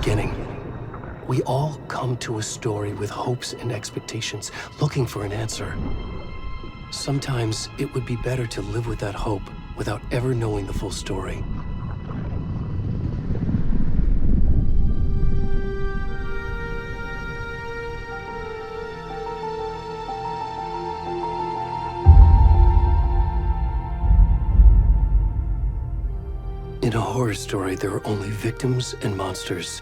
beginning. We all come to a story with hopes and expectations, looking for an answer. Sometimes it would be better to live with that hope without ever knowing the full story. In a horror story, there are only victims and monsters.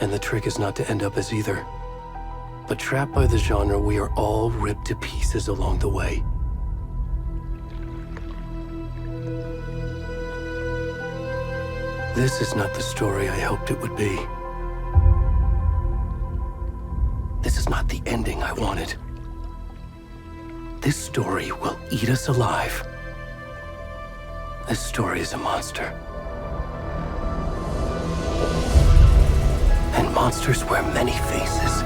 And the trick is not to end up as either. But trapped by the genre, we are all ripped to pieces along the way. This is not the story I hoped it would be. This is not the ending I wanted. This story will eat us alive. This story is a monster. And monsters wear many faces.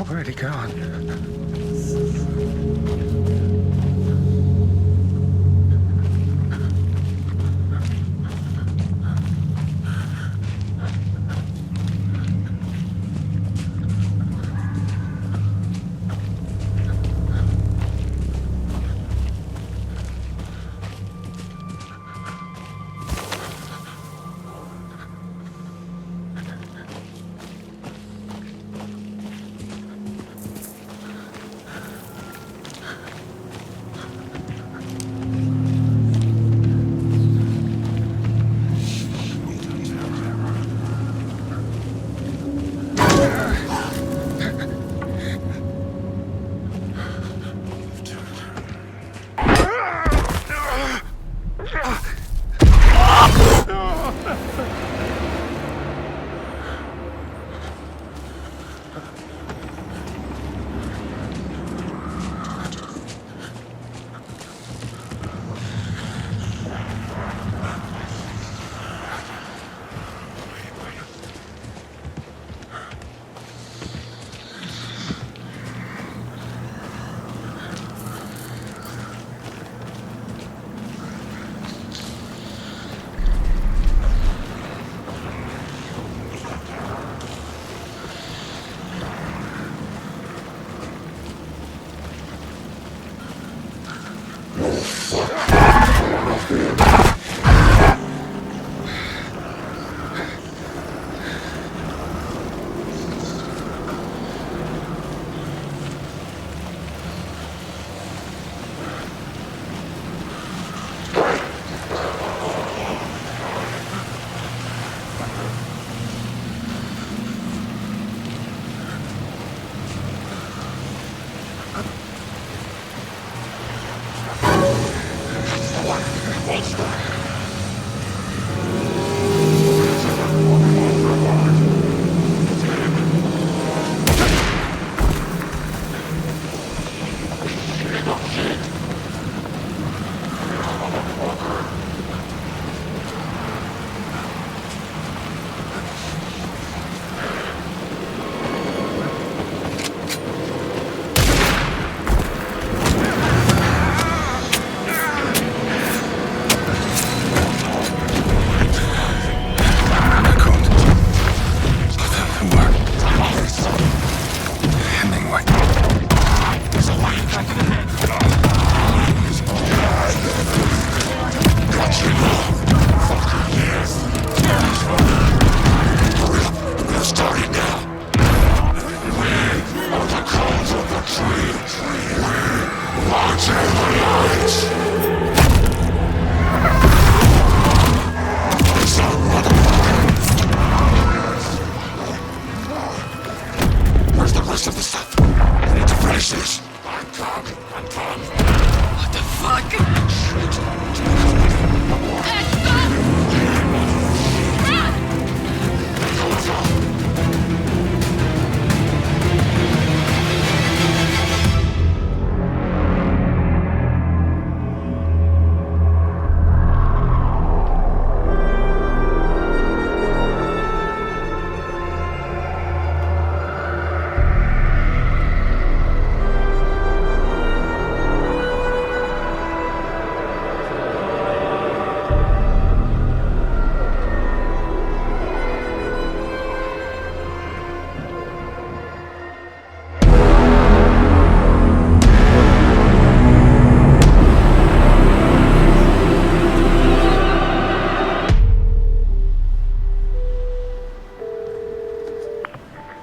Where'd he gone? Where's the rest of the stuff? I need to finish this. What the fuck?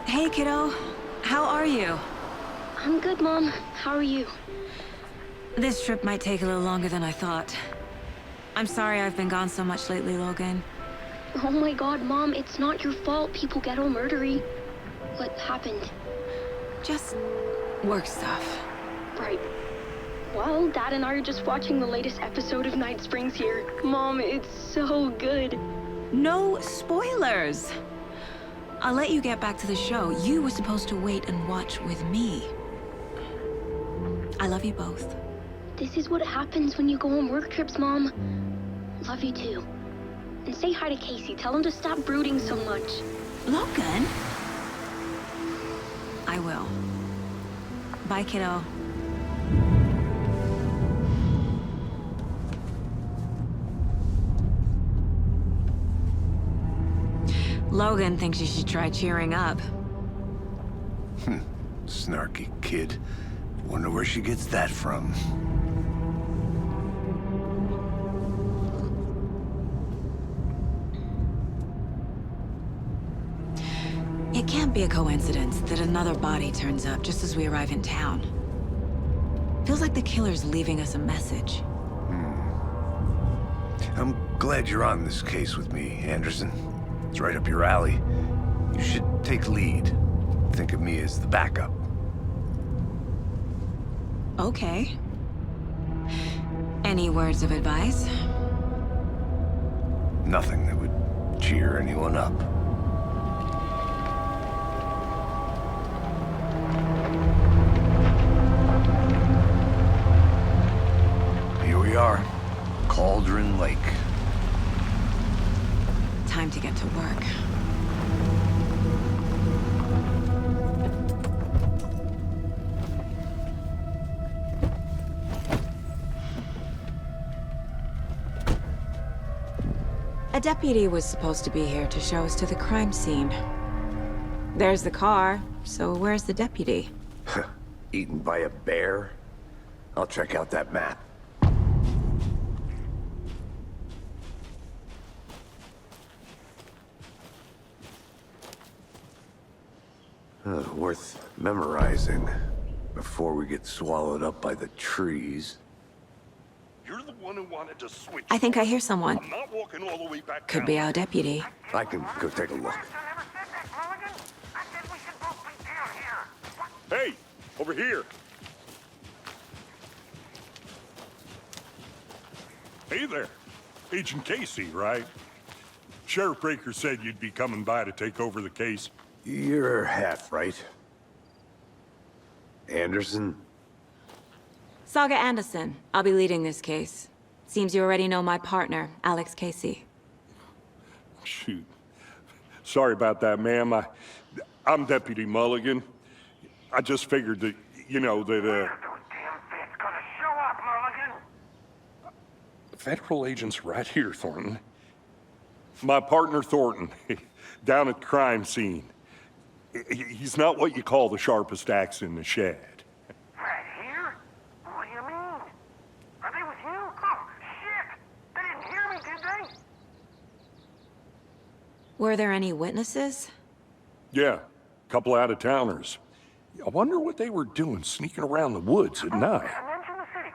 Hey, kiddo. How are you? I'm good, Mom. How are you? This trip might take a little longer than I thought. I'm sorry I've been gone so much lately, Logan. Oh my god, Mom, it's not your fault people get all murdery. What happened? Just work stuff. Right. Well, Dad and I are just watching the latest episode of Night Springs here. Mom, it's so good. No spoilers! I'll let you get back to the show. You were supposed to wait and watch with me. I love you both. This is what happens when you go on work trips, Mom. Love you too. And say hi to Casey. Tell him to stop brooding so much. Logan? I will. Bye, kiddo. Logan thinks you should try cheering up. Snarky kid. Wonder where she gets that from. It can't be a coincidence that another body turns up just as we arrive in town. Feels like the killer's leaving us a message. I'm glad you're on this case with me, Anderson. It's right up your alley. You should take lead. Think of me as the backup. Okay. Any words of advice? Nothing that would cheer anyone up. Here we are. Cauldron Lake. Time to get to work. A deputy was supposed to be here to show us to the crime scene. There's the car, so where's the deputy? Eaten by a bear? I'll check out that map. Worth memorizing before we get swallowed up by the trees. You're the one who wanted to switch. I think I hear someone. I'm not walking all the way back Could down. be our deputy. I can go take a look. Hey, over here. Hey there. Agent Casey, right? Sheriff Breaker said you'd be coming by to take over the case. You're half right. Anderson? Saga Anderson. I'll be leading this case. Seems you already know my partner, Alex Casey. Shoot. Sorry about that, ma'am. I'm Deputy Mulligan. I just figured that, you know, that, Those damn feds gonna show up, Mulligan. federal agent's right here, Thornton. My partner, Thornton, down at the crime scene. He's not what you call the sharpest axe in the shed. Right here? What do you mean? Are they with you? Oh, shit! They didn't hear me, did they? Were there any witnesses? Yeah, couple out-of-towners. I wonder what they were doing sneaking around the woods at night. I mentioned the city.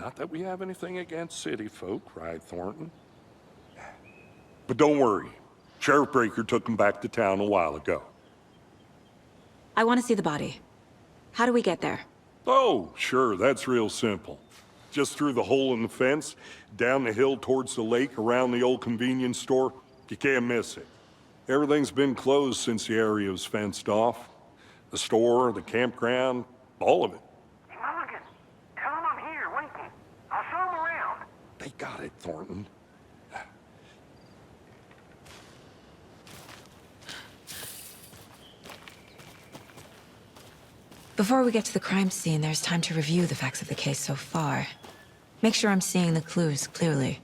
Not that we have anything against city folk, right, Thornton? But don't worry. Sheriff Breaker took him back to town a while ago. I want to see the body. How do we get there? Oh, sure, that's real simple. Just through the hole in the fence, down the hill towards the lake, around the old convenience store. You can't miss it. Everything's been closed since the area was fenced off. The store, the campground, all of it. Mulligan, tell him I'm here waiting. I'll show him around. They got it, Thornton. Before we get to the crime scene, there's time to review the facts of the case so far. Make sure I'm seeing the clues clearly.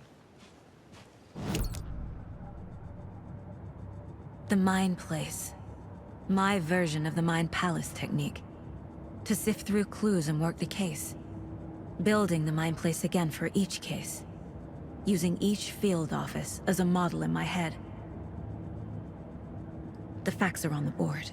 The Mind Place. My version of the Mind Palace technique. To sift through clues and work the case. Building the Mind Place again for each case. Using each field office as a model in my head. The facts are on the board.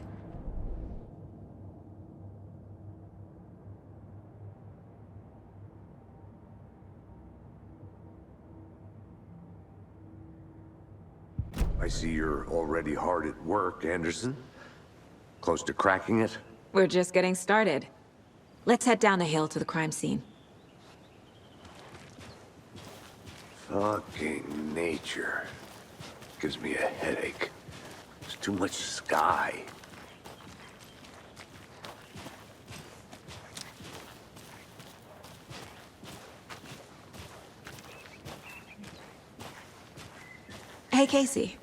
I see you're already hard at work, Anderson. Close to cracking it? We're just getting started. Let's head down the hill to the crime scene. Fucking nature. Gives me a headache. There's too much sky. Hey, Casey.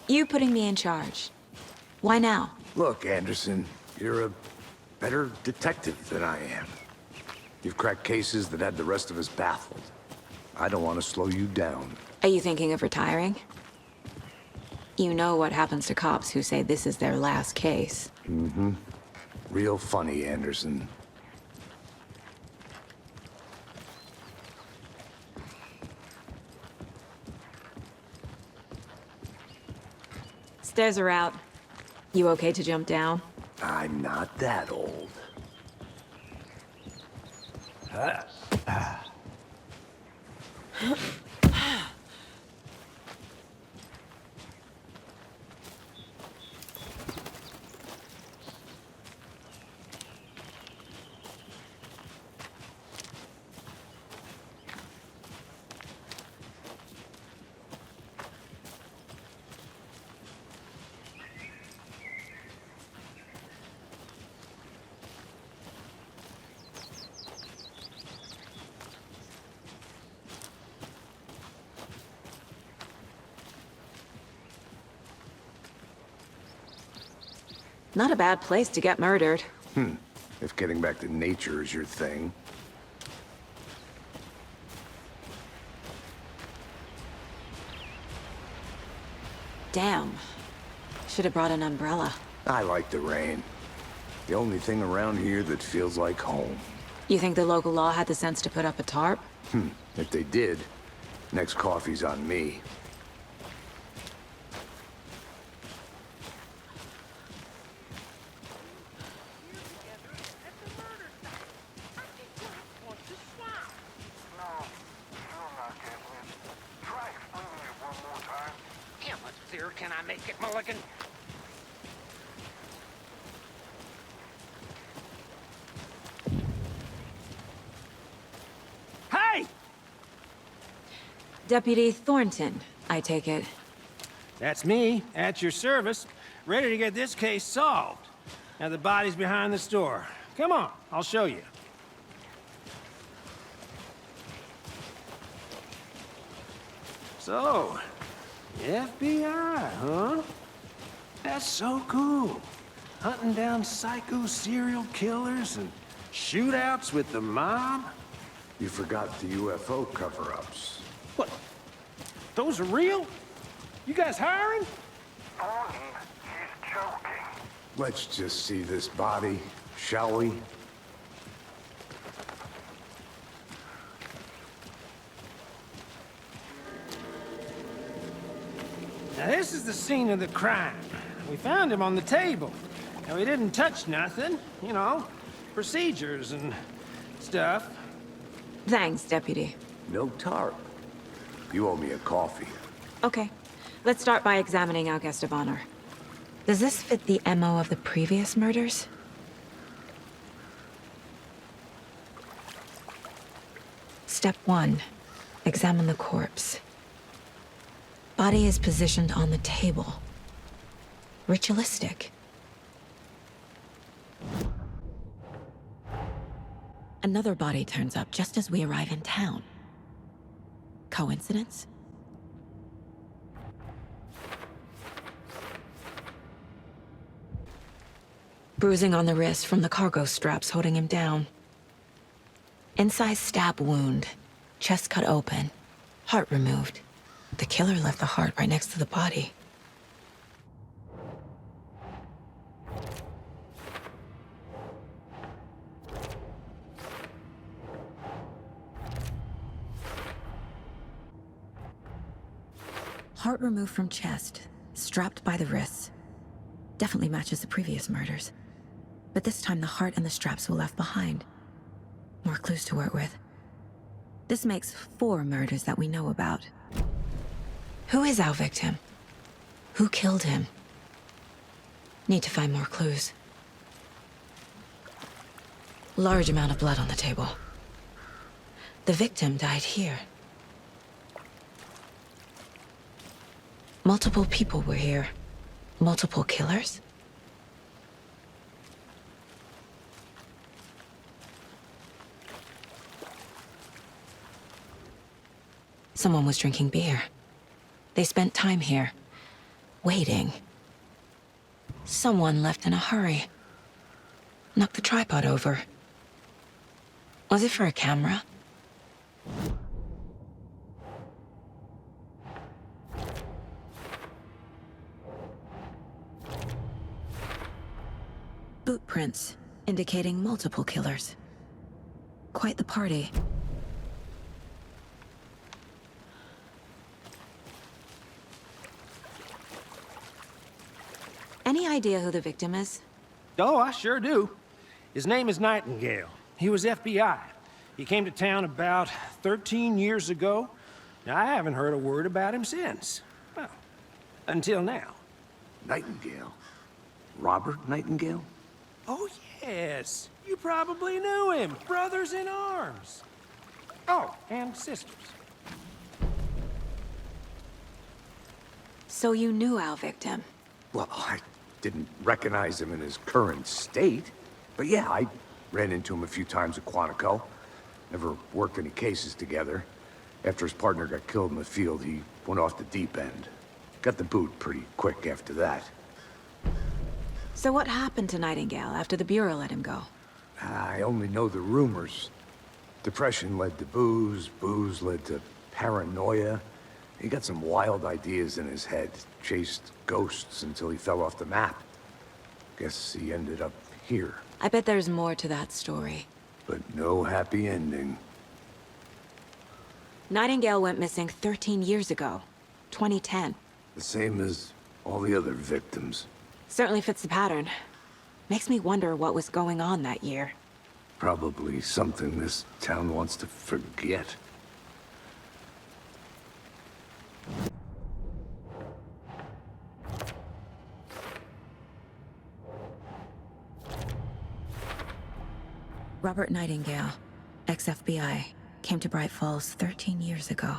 You putting me in charge. Why now? Look, Anderson, you're a better detective than I am. You've cracked cases that had the rest of us baffled. I don't want to slow you down. Are you thinking of retiring? You know what happens to cops who say this is their last case. Mm-hmm. Real funny, Anderson. Stairs are out. You okay to jump down? I'm not that old. Not a bad place to get murdered. If getting back to nature is your thing. Damn. Should have brought an umbrella. I like the rain. The only thing around here that feels like home. You think the local law had the sense to put up a tarp? If they did, next coffee's on me. Can I make it, Mulligan? Hey! Deputy Thornton, I take it. That's me, at your service, ready to get this case solved. Now the body's behind the store. Come on, I'll show you. So, FBI, huh? That's so cool. Hunting down psycho serial killers and shootouts with the mob? You forgot the UFO cover-ups. What? Those are real? You guys hiring? Thornton, he's joking. Let's just see this body, shall we? Now this is the scene of the crime. We found him on the table. Now he didn't touch nothing, you know, procedures and stuff. Thanks, Deputy. No tarp. You owe me a coffee. Okay. Let's start by examining our guest of honor. Does this fit the MO of the previous murders? Step 1. Examine the corpse. Body is positioned on the table. Ritualistic. Another body turns up just as we arrive in town. Coincidence? Bruising on the wrist from the cargo straps holding him down. Incised stab wound. Chest cut open. Heart removed. The killer left the heart right next to the body. Heart removed from chest, strapped by the wrists. Definitely matches the previous murders. But this time the heart and the straps were left behind. More clues to work with. This makes 4 murders that we know about. Who is our victim? Who killed him? Need to find more clues. Large amount of blood on the table. The victim died here. Multiple people were here. Multiple killers? Someone was drinking beer. They spent time here, waiting. Someone left in a hurry. Knocked the tripod over. Was it for a camera? Boot prints, indicating multiple killers. Quite the party. Any idea who the victim is? Oh, I sure do. His name is Nightingale. He was FBI. He came to town about 13 years ago. Now, I haven't heard a word about him since. Well, until now. Nightingale? Robert Nightingale? Oh, yes. You probably knew him. Brothers in arms. Oh, and sisters. So you knew our victim? Well, I didn't recognize him in his current state. But yeah, I ran into him a few times at Quantico. Never worked any cases together. After his partner got killed in the field, he went off the deep end. Got the boot pretty quick after that. So what happened to Nightingale after the Bureau let him go? I only know the rumors. Depression led to booze, booze led to paranoia. He got some wild ideas in his head, chased ghosts until he fell off the map. Guess he ended up here. I bet there's more to that story. But no happy ending. Nightingale went missing 13 years ago, 2010. The same as all the other victims. Certainly fits the pattern. Makes me wonder what was going on that year. Probably something this town wants to forget. Robert Nightingale, ex-FBI, came to Bright Falls 13 years ago.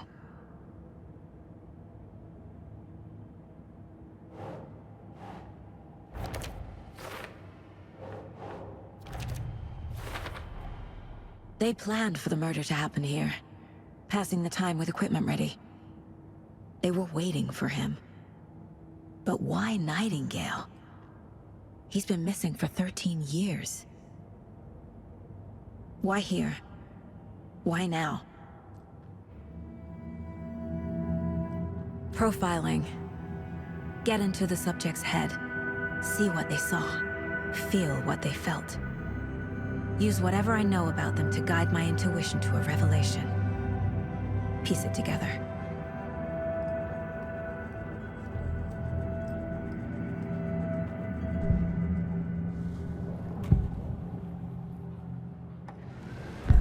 They planned for the murder to happen here, passing the time with equipment ready. They were waiting for him. But why Nightingale? He's been missing for 13 years. Why here? Why now? Profiling. Get into the subject's head. See what they saw. Feel what they felt. Use whatever I know about them to guide my intuition to a revelation. Piece it together.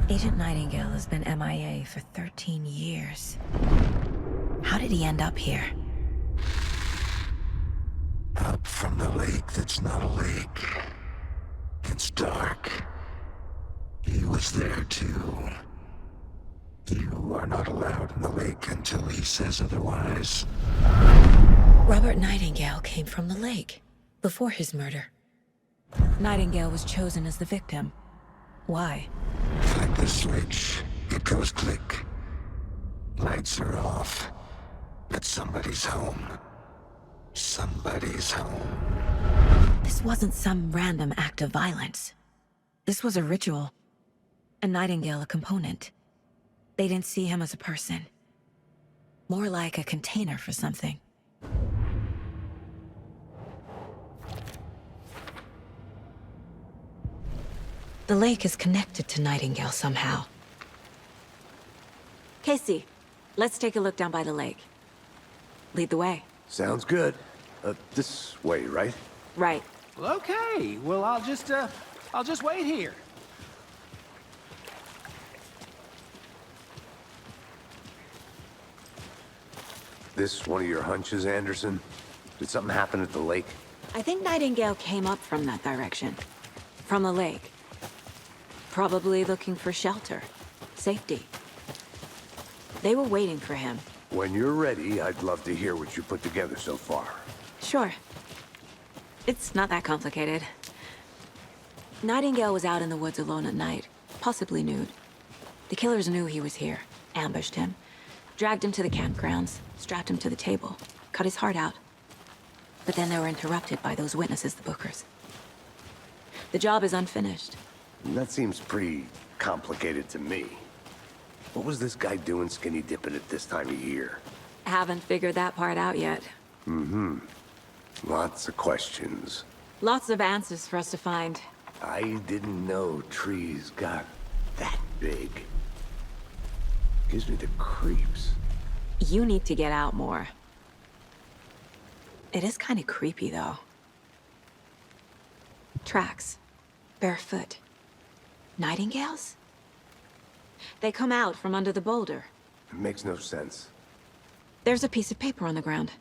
Agent Nightingale has been MIA for 13 years. How did he end up here? Up from the lake that's not a lake. It's dark. He was there too. You are not allowed in the lake until he says otherwise. Robert Nightingale came from the lake, before his murder. Nightingale was chosen as the victim. Why? Flick the switch. It goes click. Lights are off. But somebody's home. Somebody's home. This wasn't some random act of violence. This was a ritual. And Nightingale a component. They didn't see him as a person. More like a container for something. The lake is connected to Nightingale somehow. Casey, let's take a look down by the lake. Lead the way. Sounds good. This way, right? Right. Well, okay. Well, I'll just wait here. This one of your hunches, Anderson? Did something happen at the lake? I think Nightingale came up from that direction. From the lake. Probably looking for shelter. Safety. They were waiting for him. When you're ready, I'd love to hear what you put together so far. Sure. It's not that complicated. Nightingale was out in the woods alone at night, possibly nude. The killers knew he was here, ambushed him, dragged him to the campgrounds, strapped him to the table, cut his heart out. But then they were interrupted by those witnesses, the Bookers. The job is unfinished. That seems pretty complicated to me. What was this guy doing skinny dipping at this time of year? Haven't figured that part out yet. Mm-hmm. Lots of questions. Lots of answers for us to find. I didn't know trees got that big. Gives me the creeps. You need to get out more. It is kind of creepy, though. Tracks. Barefoot. Nightingales? They come out from under the boulder. It makes no sense. There's a piece of paper on the ground.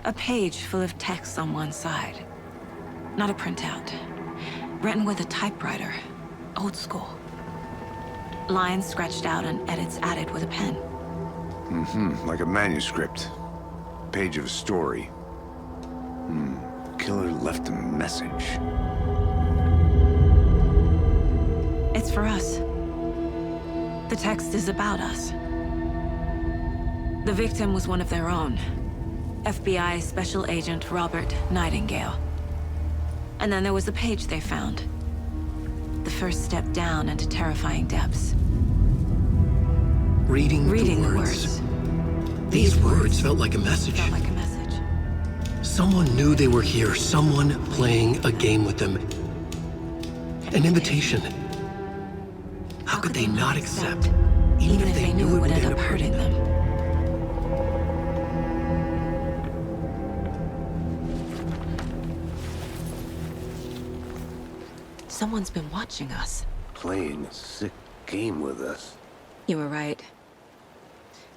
A page full of text on one side. Not a printout. Written with a typewriter. Old school. Lines scratched out and edits added with a pen. Mm-hmm. Like a manuscript. Page of a story. Killer left a message. It's for us. The text is about us. The victim was one of their own. FBI Special Agent Robert Nightingale. And then there was the page they found. The first step down into terrifying depths. Reading The the words. These words felt like a message. Felt like a message. Someone knew they were here, someone playing a game with them. An invitation. How could they not accept, even if they knew it would end up hurting them? Someone's been watching us. Playing a sick game with us. You were right.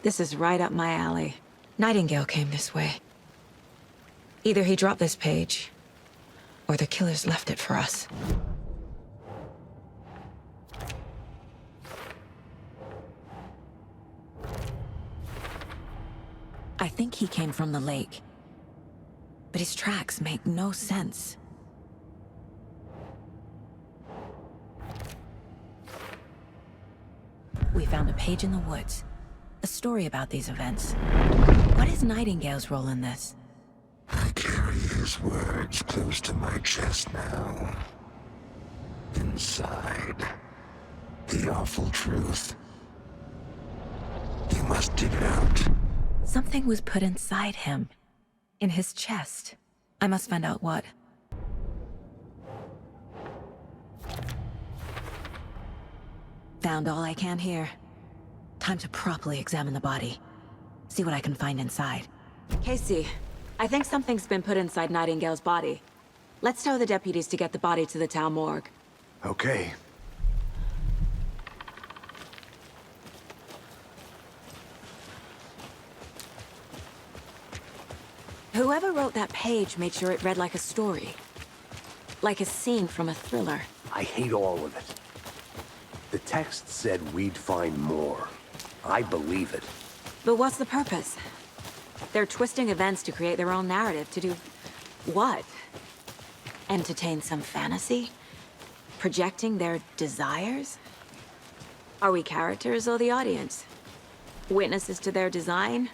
This is right up my alley. Nightingale came this way. Either he dropped this page, or the killers left it for us. I think he came from the lake. But his tracks make no sense. We found a page in the woods. A story about these events. What is Nightingale's role in this? I carry his words close to my chest now. Inside, the awful truth. You must dig it out. Something was put inside him. In his chest. I must find out what. Found all I can here. Time to properly examine the body. See what I can find inside. Casey, I think something's been put inside Nightingale's body. Let's tell the deputies to get the body to the town morgue. Okay. Whoever wrote that page made sure it read like a story. Like a scene from a thriller. I hate all of it. The text said we'd find more. I believe it. But what's the purpose? They're twisting events to create their own narrative. To do what? Entertain some fantasy? Projecting their desires? Are we characters or the audience? Witnesses to their design?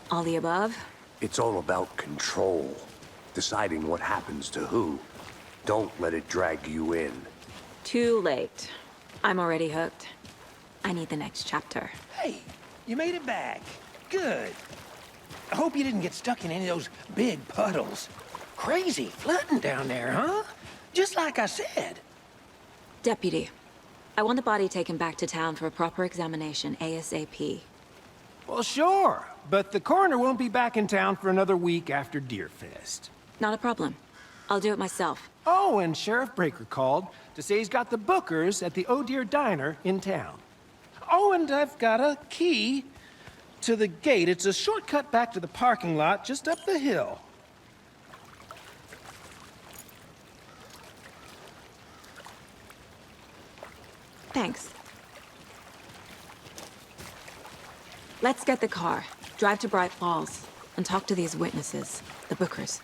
All the above? It's all about control. Deciding what happens to who. Don't let it drag you in. Too late. I'm already hooked. I need the next chapter. Hey, you made it back. Good. I hope you didn't get stuck in any of those big puddles. Crazy flooding down there, huh? Just like I said. Deputy, I want the body taken back to town for a proper examination, ASAP. Well, sure. But the coroner won't be back in town for another week after Deerfest. Not a problem. I'll do it myself. Oh, and Sheriff Breaker called to say he's got the Bookers at the Oh Dear Diner in town. Oh, and I've got a key to the gate. It's a shortcut back to the parking lot just up the hill. Thanks. Let's get the car, drive to Bright Falls, and talk to these witnesses, the Bookers.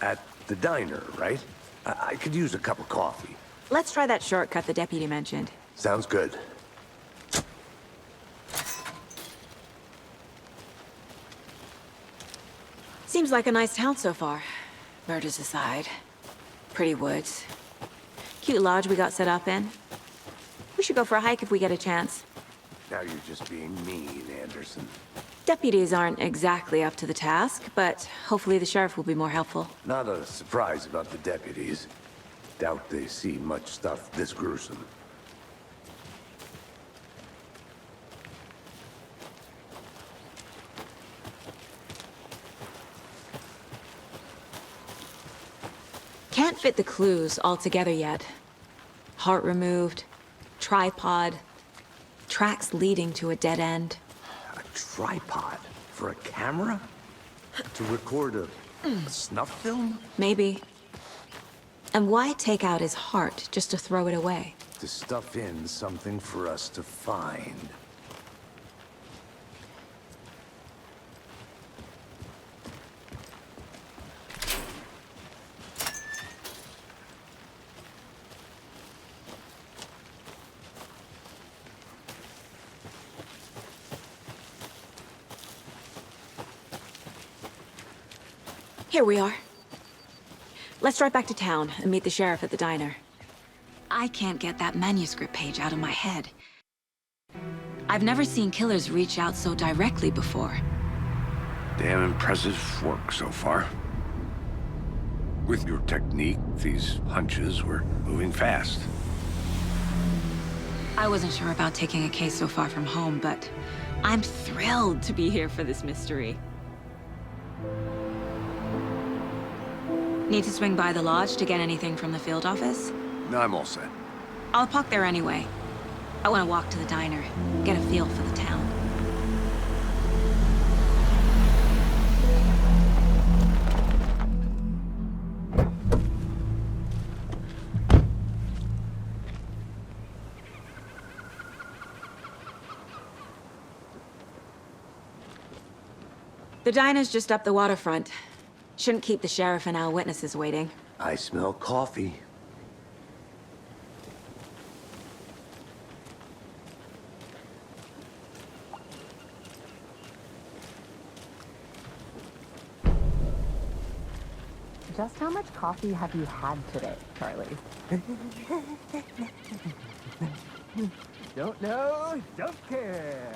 At the diner, right? I could use a cup of coffee. Let's try that shortcut the deputy mentioned. Sounds good. Seems like a nice town so far. Murders aside. Pretty woods. Cute lodge we got set up in. We should go for a hike if we get a chance. Now you're just being mean, Anderson. Deputies aren't exactly up to the task, but hopefully the sheriff will be more helpful. Not a surprise about the deputies. Doubt they see much stuff this gruesome. Can't fit the clues all together yet. Heart removed, tripod, tracks leading to a dead end. A tripod? For a camera? To record a snuff film? Maybe. And why take out his heart just to throw it away? To stuff in something for us to find. Here we are. Let's drive back to town and meet the sheriff at the diner. I can't get that manuscript page out of my head. I've never seen killers reach out so directly before. Damn impressive work so far. With your technique, these hunches were moving fast. I wasn't sure about taking a case so far from home, but I'm thrilled to be here for this mystery. Need to swing by the lodge to get anything from the field office? No, I'm all set. I'll park there anyway. I want to walk to the diner, get a feel for the town. The diner's just up the waterfront. Shouldn't keep the sheriff and our witnesses waiting. I smell coffee. Just how much coffee have you had today, Charlie? Don't know, don't care.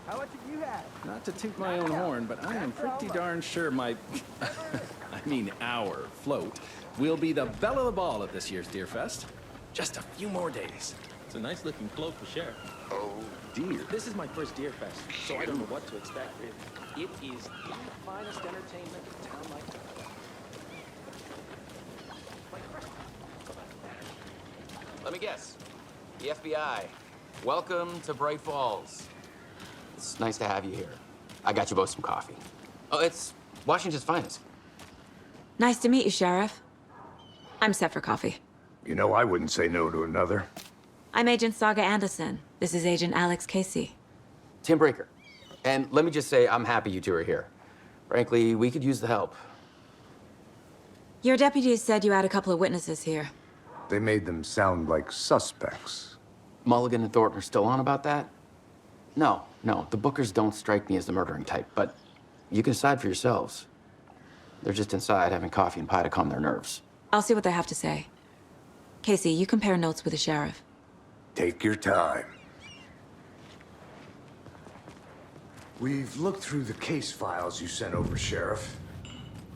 How much have you had? Not to toot my own horn, but I am pretty darn sure my, I mean our float, will be the belle of the ball at this year's Deerfest. Just a few more days. It's a nice looking cloak for Sheriff. Oh, deer. This is my first Deer Fest, so I don't know what to expect. It is the finest entertainment a town like that. Let me guess. The FBI. Welcome to Bright Falls. It's nice to have you here. I got you both some coffee. Oh, it's Washington's finest. Nice to meet you, Sheriff. I'm set for coffee. You know, I wouldn't say no to another. I'm Agent Saga Anderson. This is Agent Alex Casey. Tim Breaker. And let me just say, I'm happy you two are here. Frankly, we could use the help. Your deputies said you had a couple of witnesses here. They made them sound like suspects. Mulligan and Thornton are still on about that? No, the Bookers don't strike me as the murdering type, but you can decide for yourselves. They're just inside having coffee and pie to calm their nerves. I'll see what they have to say. Casey, you compare notes with the sheriff. Take your time. We've looked through the case files you sent over, Sheriff.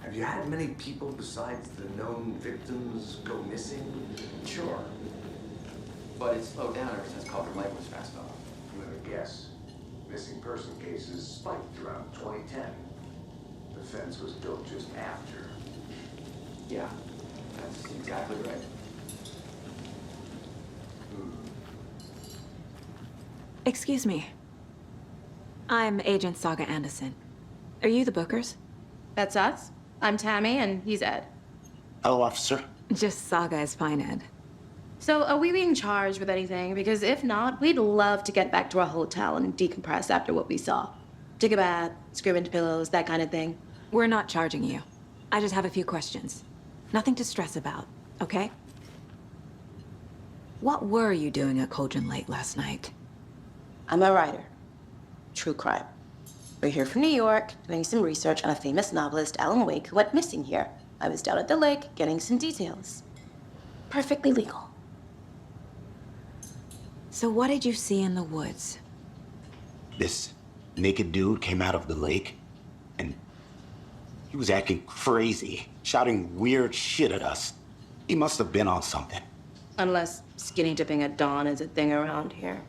Have you had many people besides the known victims go missing? Sure. But it's slowed down ever since Calder Lake was passed off. Let me guess. Missing person cases spiked around 2010. The fence was built just after. Yeah, that's exactly right. Excuse me. I'm Agent Saga Anderson. Are you the Bookers? That's us. I'm Tammy, and he's Ed. Hello, officer. Just Saga is fine, Ed. So, are we being charged with anything? Because if not, we'd love to get back to our hotel and decompress after what we saw. Take a bath, scream into pillows, that kind of thing. We're not charging you. I just have a few questions. Nothing to stress about, okay? What were you doing at Cauldron Lake last night? I'm a writer. True crime. We're here from New York, doing some research on a famous novelist, Alan Wake, who went missing here. I was down at the lake, getting some details. Perfectly legal. So what did you see in the woods? This naked dude came out of the lake, and he was acting crazy, shouting weird shit at us. He must have been on something. Unless skinny dipping at dawn is a thing around here.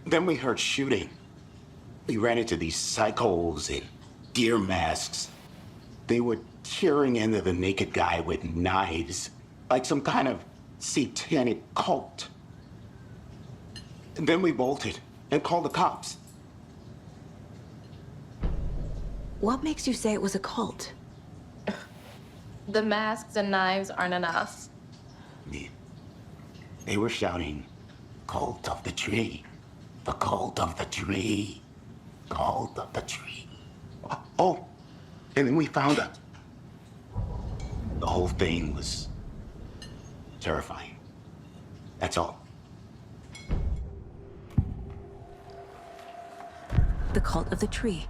Then we heard shooting. We ran into these psychos in deer masks. They were tearing into the naked guy with knives, like some kind of satanic cult. And then we bolted and called the cops. What makes you say it was a cult? The masks and knives aren't enough. They were shouting, "Cult of the tree, the cult of the tree, cult of the tree." Oh, and then we found it. The whole thing was terrifying. That's all. The cult of the tree.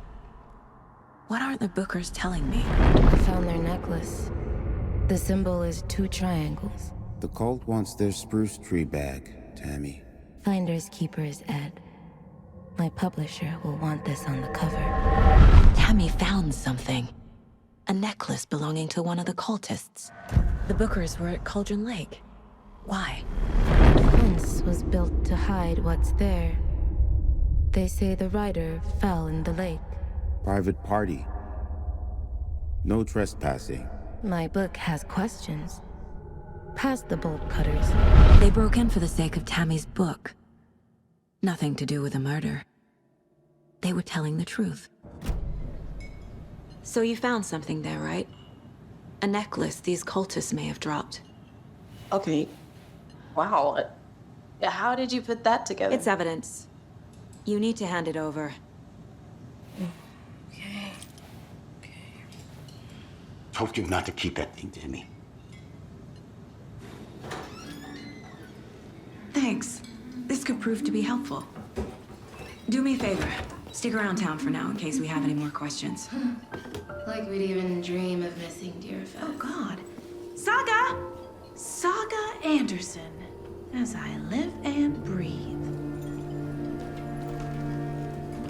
What aren't the Bookers telling me? I found their necklace. The symbol is 2 triangles. The cult wants their spruce tree back, Tammy. Finders keepers, Ed. My publisher will want this on the cover. Tammy found something. A necklace belonging to one of the cultists. The Bookers were at Cauldron Lake. Why? The fence was built to hide what's there. They say the writer fell in the lake. Private party. No trespassing. My book has questions. Past the bolt cutters. They broke in for the sake of Tammy's book. Nothing to do with a murder. They were telling the truth. So you found something there, right? A necklace these cultists may have dropped. Okay. Wow. How did you put that together? It's evidence. You need to hand it over. Okay. Told you not to keep that thing to me. Thanks. This could prove to be helpful. Do me a favor. Stick around town for now in case we have any more questions. Like we'd even dream of missing Deer Fest. Oh, God. Saga! Saga Anderson. As I live and breathe.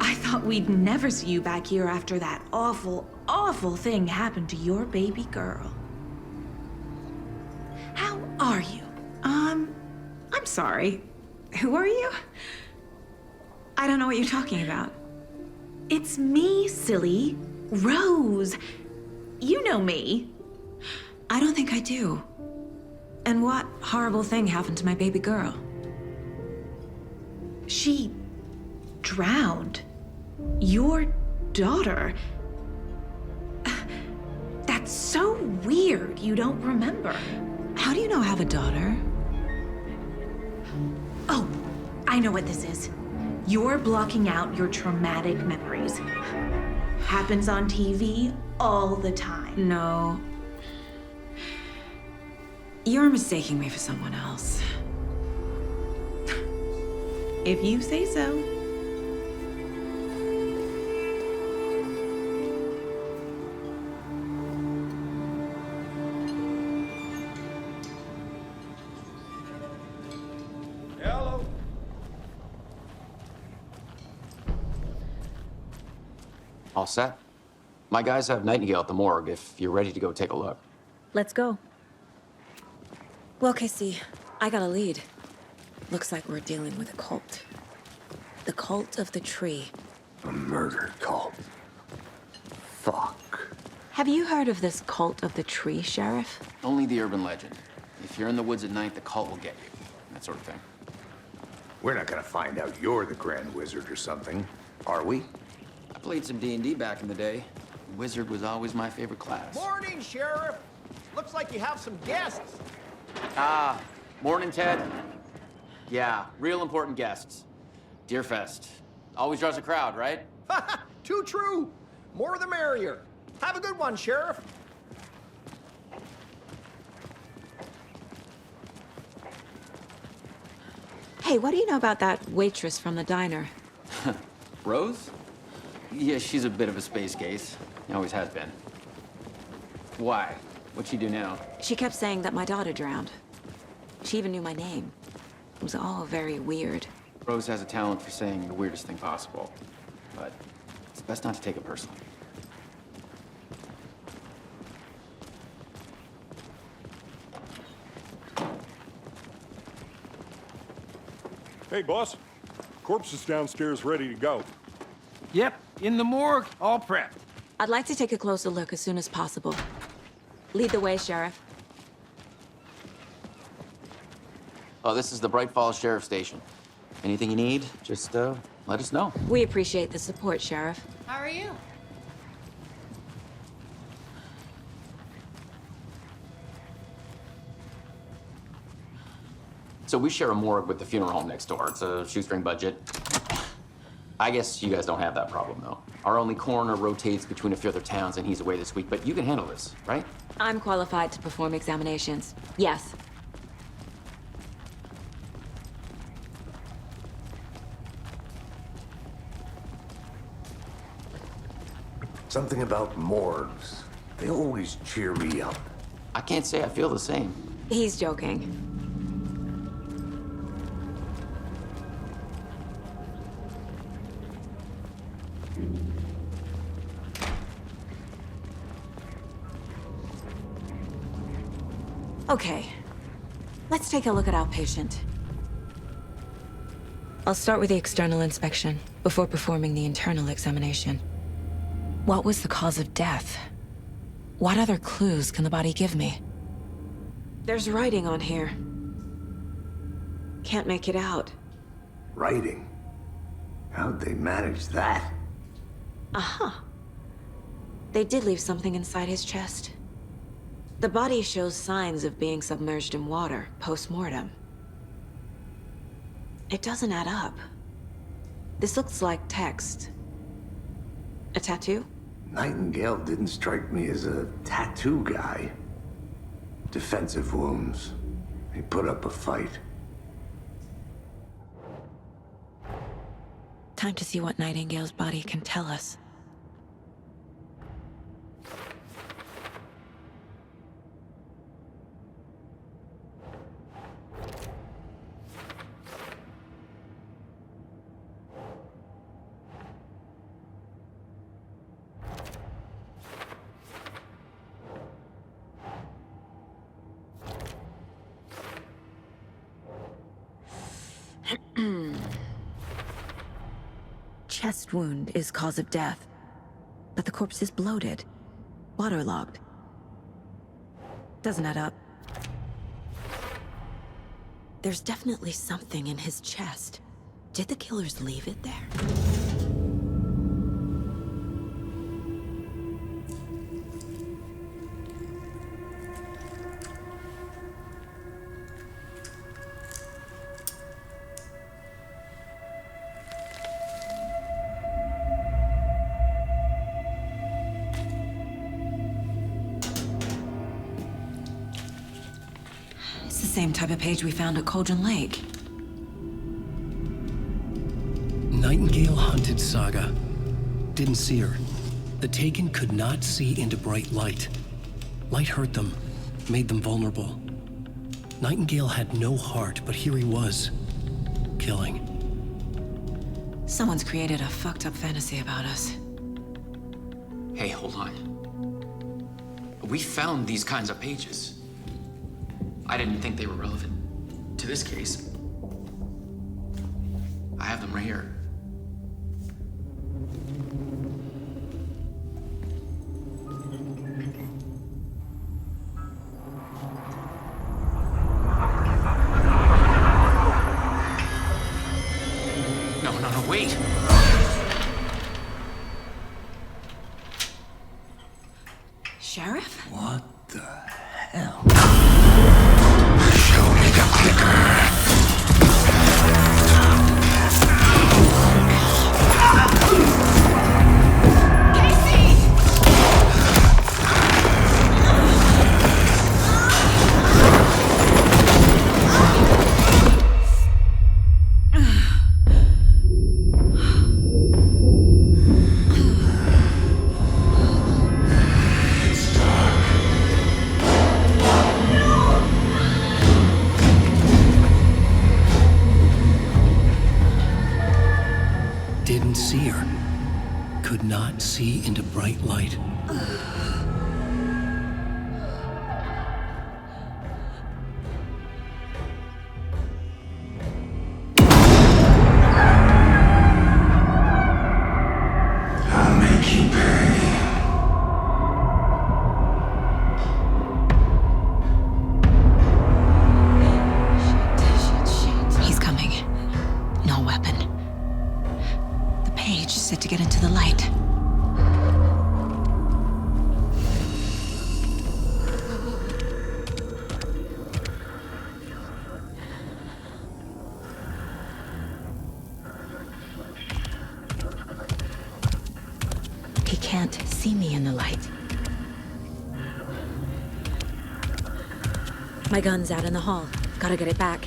I thought we'd never see you back here after that awful, awful thing happened to your baby girl. How are you? I'm sorry. Who are you? I don't know what you're talking about. It's me, silly. Rose. You know me. I don't think I do. And what horrible thing happened to my baby girl? She drowned. Your daughter. That's so weird you don't remember. How do you know I have a daughter? Oh, I know what this is. You're blocking out your traumatic memories. Happens on TV all the time. No. You're mistaking me for someone else. If you say so. Hello. All set? My guys have Nightingale at the morgue if you're ready to go take a look. Let's go. Well, Casey, I got a lead. Looks like we're dealing with a cult. The cult of the tree. A murder cult. Fuck. Have you heard of this cult of the tree, Sheriff? Only the urban legend. If you're in the woods at night, the cult will get you. That sort of thing. We're not gonna find out you're the Grand Wizard or something, are we? I played some D&D back in the day. Wizard was always my favorite class. Morning, Sheriff. Looks like you have some guests. Ah, morning, Ted. Yeah, real important guests. Deerfest. Always draws a crowd, right? Too true. More the merrier. Have a good one, Sheriff. Hey, what do you know about that waitress from the diner? Rose? Yeah, she's a bit of a space case. Always has been. Why? What'd she do now? She kept saying that my daughter drowned. She even knew my name. It was all very weird. Rose has a talent for saying the weirdest thing possible. But it's best not to take it personally. Hey, boss. Corpse is downstairs ready to go. Yep, in the morgue, all prepped. I'd like to take a closer look as soon as possible. Lead the way, Sheriff. Oh, this is the Bright Falls Sheriff Station. Anything you need, just let us know. We appreciate the support, Sheriff. How are you? So we share a morgue with the funeral home next door. It's a shoestring budget. I guess you guys don't have that problem, though. Our only coroner rotates between a few other towns, and he's away this week, but you can handle this, right? I'm qualified to perform examinations. Yes. Something about morgues. They always cheer me up. I can't say I feel the same. He's joking. Okay, let's take a look at our patient. I'll start with the external inspection before performing the internal examination. What was the cause of death? What other clues can the body give me? There's writing on here. Can't make it out. Writing? How'd they manage that? Aha. They did leave something inside his chest. The body shows signs of being submerged in water post-mortem. It doesn't add up. This looks like text. A tattoo? Nightingale didn't strike me as a tattoo guy. Defensive wounds. He put up a fight. Time to see what Nightingale's body can tell us. chest wound is cause of death, but the corpse is bloated, waterlogged. Doesn't add up. There's definitely something in his chest. Did the killers leave it there? It's the same type of page we found at Cauldron Lake. Nightingale hunted Saga. Didn't see her. The Taken could not see into bright light. Light hurt them, made them vulnerable. Nightingale had no heart, but here he was, killing. Someone's created a fucked up fantasy about us. Hey, hold on. We found these kinds of pages. I didn't think they were relevant to this case. I have them right here. No, wait! Sheriff? What the hell? Show me the clicker. Didn't see her. Could not see into bright light. I'll make you pay. He's coming. No weapon. The page is set to get into the light. He can't see me in the light. My gun's out in the hall. Gotta get it back.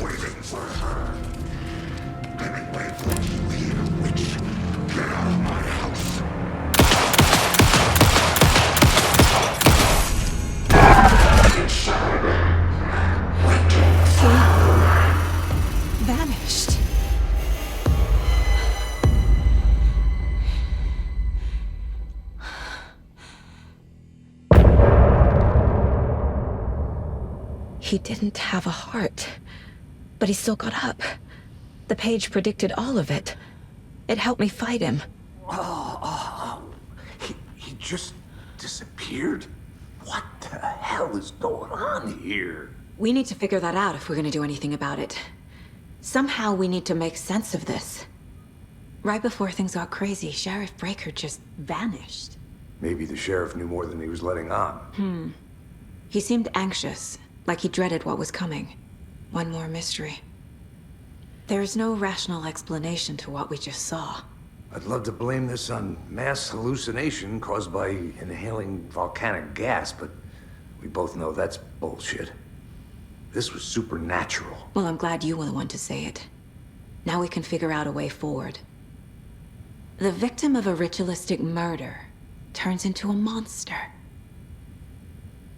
Waiting for her. Anyway, you here, witch. Get out of my house. Vanished. He didn't have a heart, but he still got up. The page predicted all of it. It helped me fight him. He just disappeared? What the hell is going on here? We need to figure that out if we're gonna do anything about it. Somehow we need to make sense of this. Right before things got crazy, Sheriff Breaker just vanished. Maybe the sheriff knew more than he was letting on. He seemed anxious, like he dreaded what was coming. One more mystery. There's no rational explanation to what we just saw. I'd love to blame this on mass hallucination caused by inhaling volcanic gas, but we both know that's bullshit. This was supernatural. Well, I'm glad you were the one to say it. Now we can figure out a way forward. The victim of a ritualistic murder turns into a monster.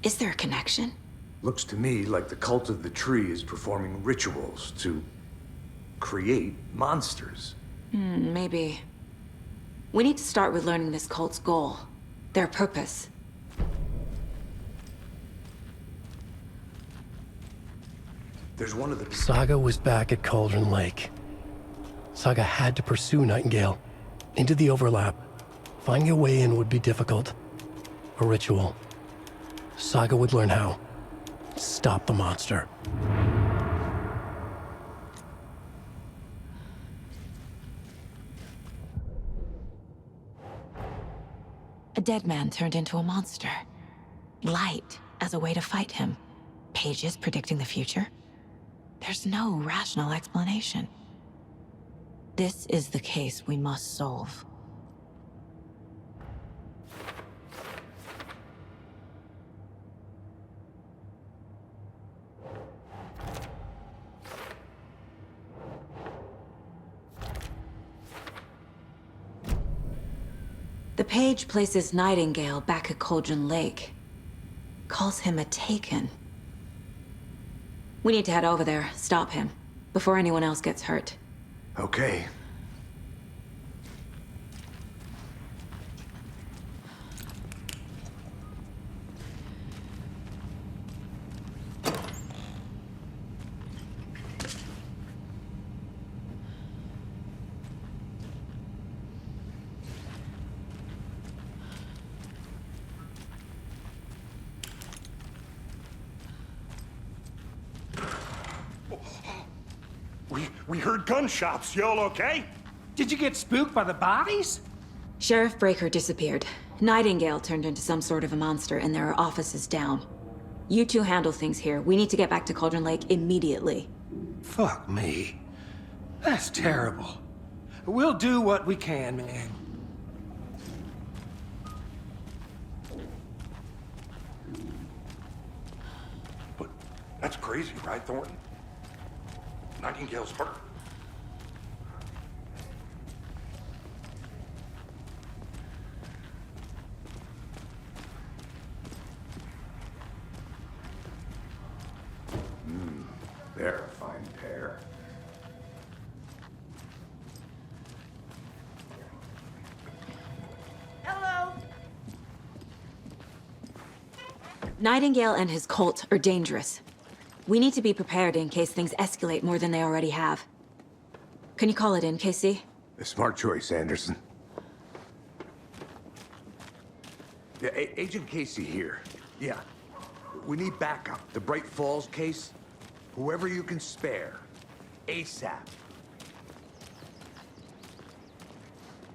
Is there a connection? Looks to me like the cult of the tree is performing rituals to create monsters. Maybe. We need to start with learning this cult's goal, their purpose. There's one of the... Saga was back at Cauldron Lake. Saga had to pursue Nightingale into the overlap. Finding a way in would be difficult. A ritual. Saga would learn how. Stop the monster. A dead man turned into a monster. Light as a way to fight him. Pages predicting the future. There's no rational explanation. This is the case we must solve. The page places Nightingale back at Cauldron Lake. Calls him a Taken. We need to head over there, stop him, before anyone else gets hurt. Okay. We heard gunshots. Y'all okay? Did you get spooked by the bodies? Sheriff Breaker disappeared. Nightingale turned into some sort of a monster, and there are offices down. You two handle things here. We need to get back to Cauldron Lake immediately. Fuck me. That's terrible. We'll do what we can, man. But that's crazy, right, Thornton? Nightingale's hurt. They're a fine pair. Hello. Nightingale and his cult are dangerous. We need to be prepared in case things escalate more than they already have. Can you call it in, Casey? A smart choice, Anderson. Yeah, Agent Casey here. Yeah. We need backup. The Bright Falls case. Whoever you can spare. ASAP.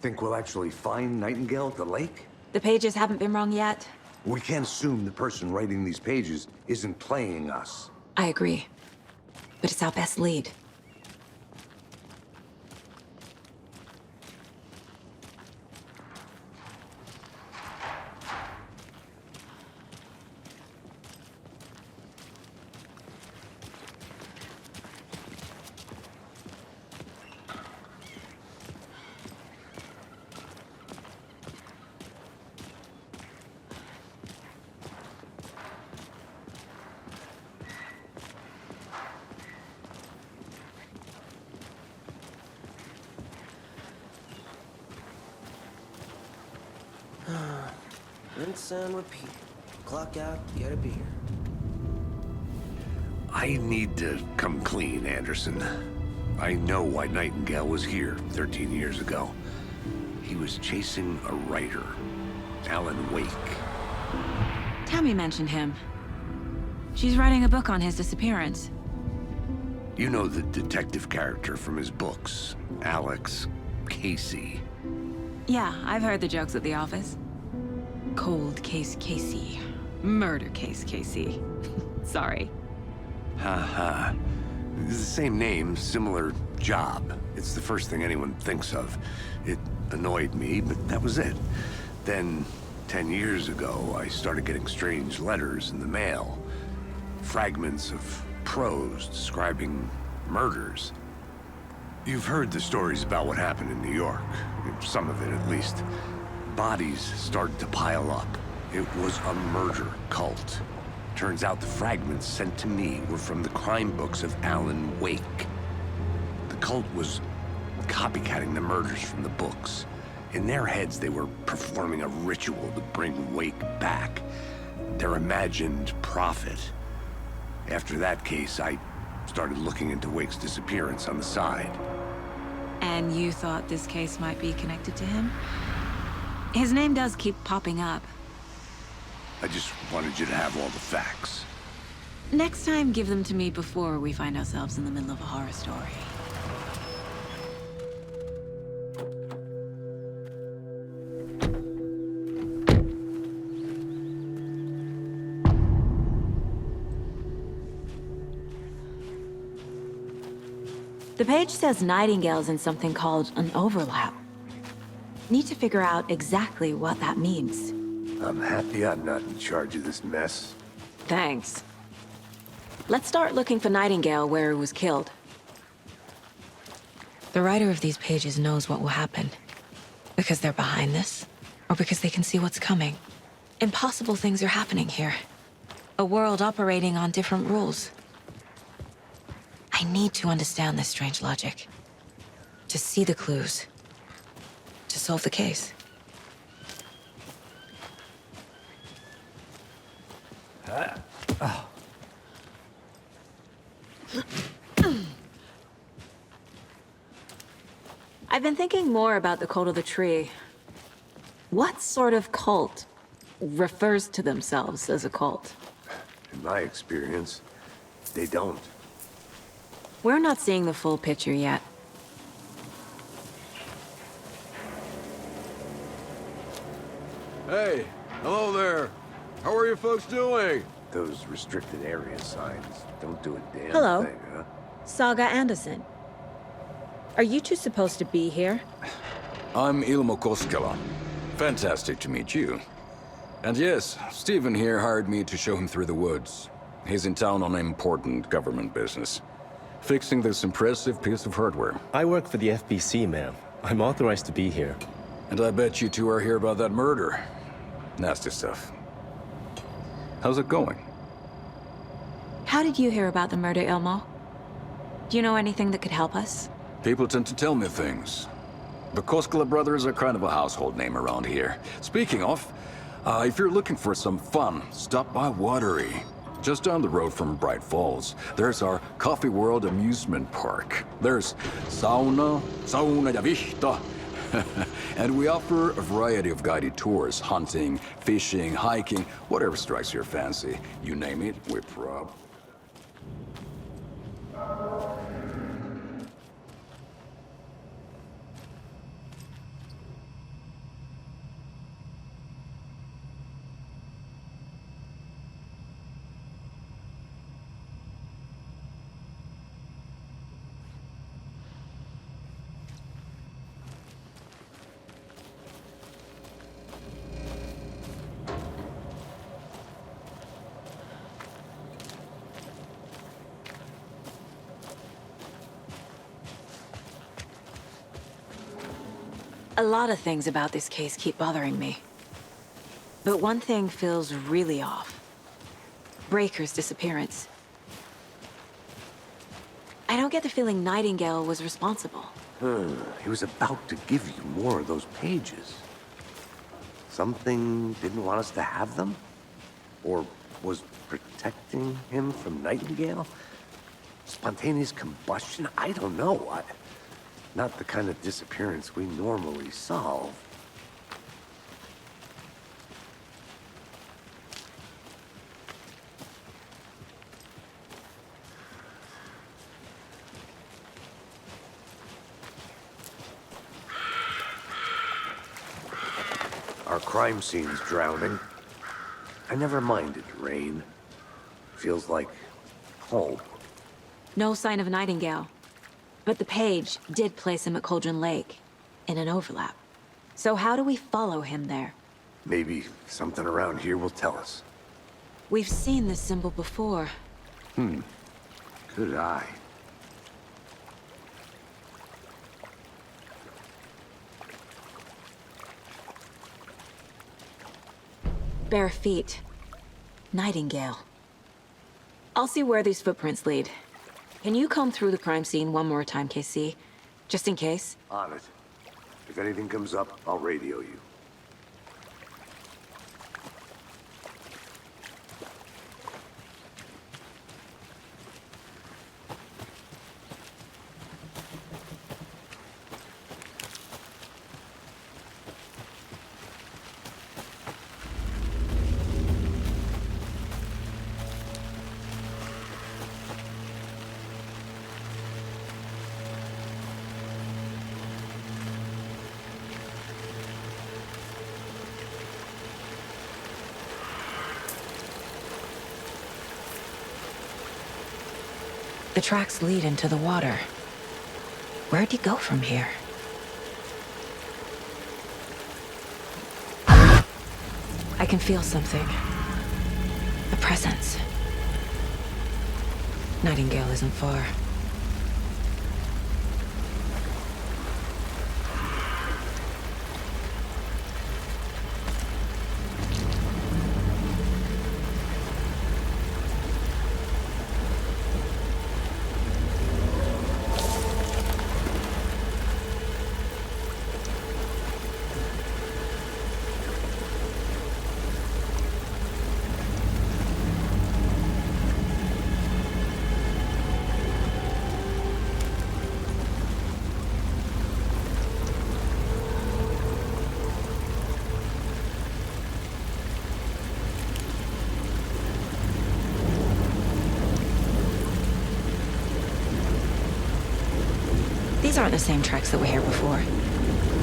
Think we'll actually find Nightingale at the lake? The pages haven't been wrong yet. We can't assume the person writing these pages isn't playing us. I agree. But it's our best lead. Rinse and repeat. Clock out, get a beer. I need to come clean, Anderson. I know why Nightingale was here 13 years ago. He was chasing a writer, Alan Wake. Tammy mentioned him. She's writing a book on his disappearance. You know the detective character from his books, Alex Casey. Yeah, I've heard the jokes at the office. Cold case Casey. Murder case Casey. Sorry. Ha. It's the same name, similar job. It's the first thing anyone thinks of. It annoyed me, but that was it. Then, 10 years ago, I started getting strange letters in the mail. Fragments of prose describing murders. You've heard the stories about what happened in New York. Some of it, at least. Bodies started to pile up. It was a murder cult. Turns out the fragments sent to me were from the crime books of Alan Wake. The cult was copycatting the murders from the books. In their heads, they were performing a ritual to bring Wake back. Their imagined prophet. After that case, I Started looking into Wake's disappearance on the side. And you thought this case might be connected to him? His name does keep popping up. I just wanted you to have all the facts. Next time, give them to me before we find ourselves in the middle of a horror story. The page says Nightingale's in something called an overlap. Need to figure out exactly what that means. I'm happy I'm not in charge of this mess. Thanks. Let's start looking for Nightingale where he was killed. The writer of these pages knows what will happen. Because they're behind this, or because they can see what's coming. Impossible things are happening here. A world operating on different rules. I need to understand this strange logic. To see the clues. To solve the case. I've been thinking more about the cult of the tree. What sort of cult refers to themselves as a cult? In my experience, they don't. We're not seeing the full picture yet. Hey, hello there. How are you folks doing? Those restricted area signs don't do a damn Hello. thing, huh? Saga Anderson. Are you two supposed to be here? I'm Ilmo Koskela. Fantastic to meet you. And yes, Stephen here hired me to show him through the woods. He's in town on important government business. Fixing this impressive piece of hardware. I work for the FBC, ma'am. I'm authorized to be here. And I bet you two are here about that murder. Nasty stuff. How's it going? How did you hear about the murder, Ilmo? Do you know anything that could help us? People tend to tell me things. The Koskela brothers are kind of a household name around here. Speaking of, if you're looking for some fun, stop by Watery. Just down the road from Bright Falls, there's our Coffee World amusement park. There's sauna ja vihta. And we offer a variety of guided tours, hunting, fishing, hiking, whatever strikes your fancy. You name it, we prob. A lot of things about this case keep bothering me. But one thing feels really off. Breaker's disappearance. I don't get the feeling Nightingale was responsible. He was about to give you more of those pages. Something didn't want us to have them? Or was protecting him from Nightingale? Spontaneous combustion? I don't know. Not the kind of disappearance we normally solve. Our crime scene's drowning. I never minded rain. Feels like home. No sign of Nightingale. But the page did place him at Cauldron Lake, in an overlap. So how do we follow him there? Maybe something around here will tell us. We've seen this symbol before. Good eye. Bare feet. Nightingale. I'll see where these footprints lead. Can you comb through the crime scene one more time, KC? Just in case? On it. If anything comes up, I'll radio you. The tracks lead into the water. Where'd he go from here? I can feel something. A presence. Nightingale isn't far. These aren't the same tracks that were here before.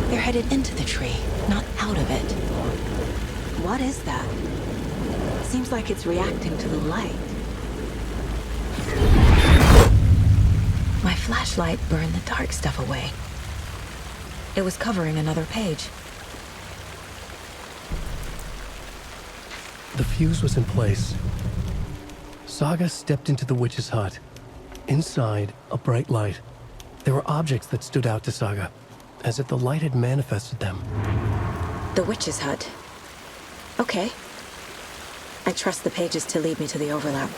They're headed into the tree, not out of it. What is that? Seems like it's reacting to the light. My flashlight burned the dark stuff away. It was covering another page. The fuse was in place. Saga stepped into the witch's hut. Inside, a bright light. There were objects that stood out to Saga, as if the light had manifested them. The witch's hut. Okay. I trust the pages to lead me to the overlap.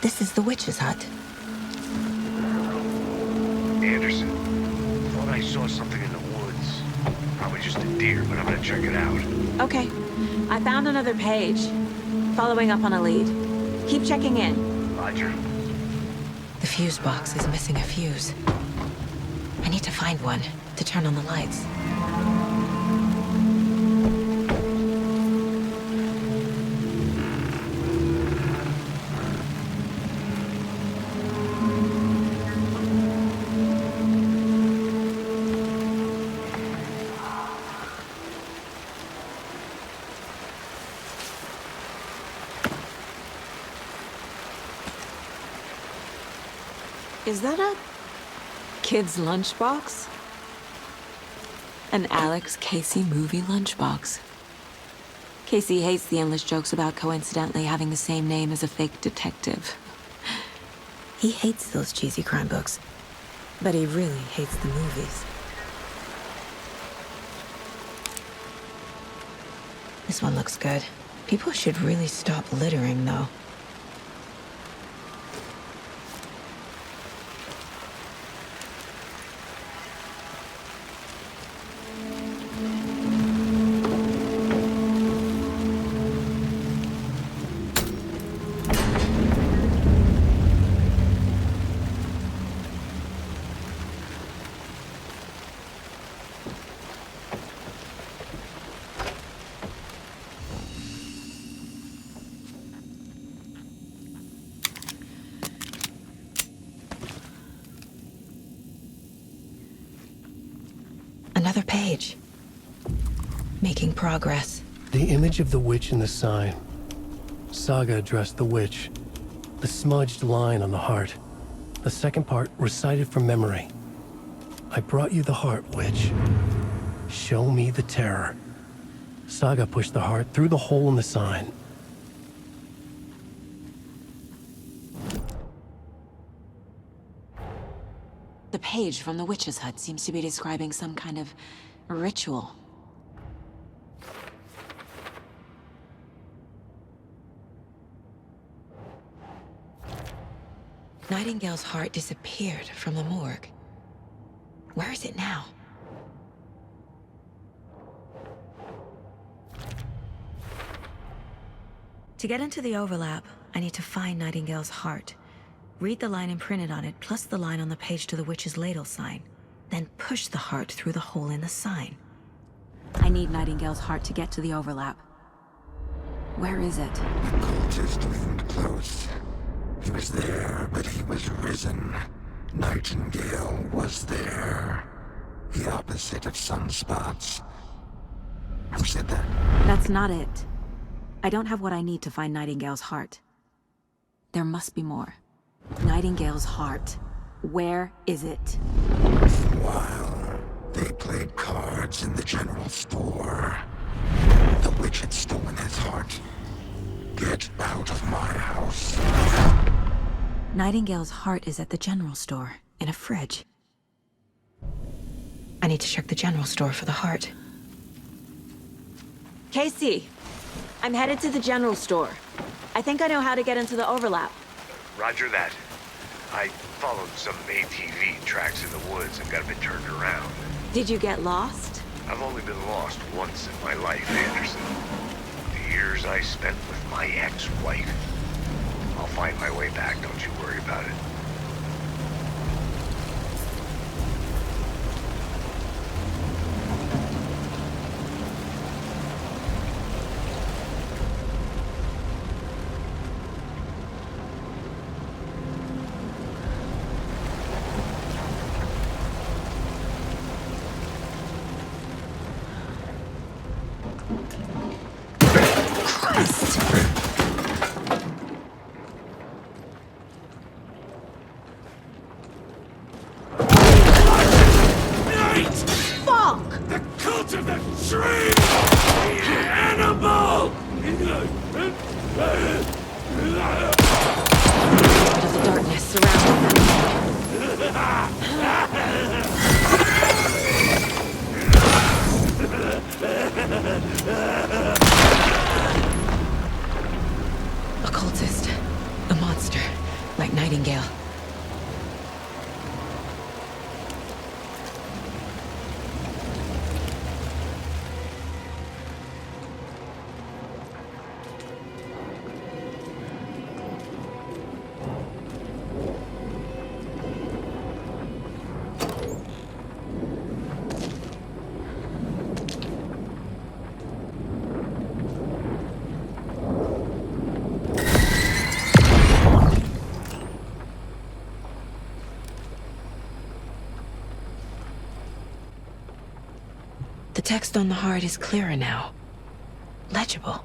This is the witch's hut. Anderson, thought I saw something in the woods. Probably just a deer, but I'm gonna check it out. Okay. I found another page. Following up on a lead. Keep checking in. Roger. The fuse box is missing a fuse. I need to find one to turn on the lights. Is that a kid's lunchbox? An Alex Casey movie lunchbox. Casey hates the endless jokes about coincidentally having the same name as a fake detective. He hates those cheesy crime books, but he really hates the movies. This one looks good. People should really stop littering, though. Another page. Making progress. The image of the witch in the sign. Saga addressed the witch. The smudged line on the heart. The second part recited from memory. I brought you the heart, witch. Show me the terror. Saga pushed the heart through the hole in the sign. The page from the witch's hut seems to be describing some kind of ritual. Nightingale's heart disappeared from the morgue. Where is it now? To get into the overlap, I need to find Nightingale's heart. Read the line imprinted on it, plus the line on the page to the witch's ladle sign. Then push the heart through the hole in the sign. I need Nightingale's heart to get to the overlap. Where is it? The cultist leaned close. He was there, but he was risen. Nightingale was there. The opposite of sunspots. Who said that? That's not it. I don't have what I need to find Nightingale's heart. There must be more. Nightingale's heart. Where is it? Meanwhile, they played cards in the general store. The witch had stolen his heart. Get out of my house. Nightingale's heart is at the general store, in a fridge. I need to check the general store for the heart. Casey, I'm headed to the general store. I think I know how to get into the overlap. Roger that. I followed some ATV tracks in the woods and got a bit turned around. Did you get lost? I've only been lost once in my life, Anderson. The years I spent with my ex-wife. I'll find my way back, don't you worry about it. The text on the heart is clearer now. Legible.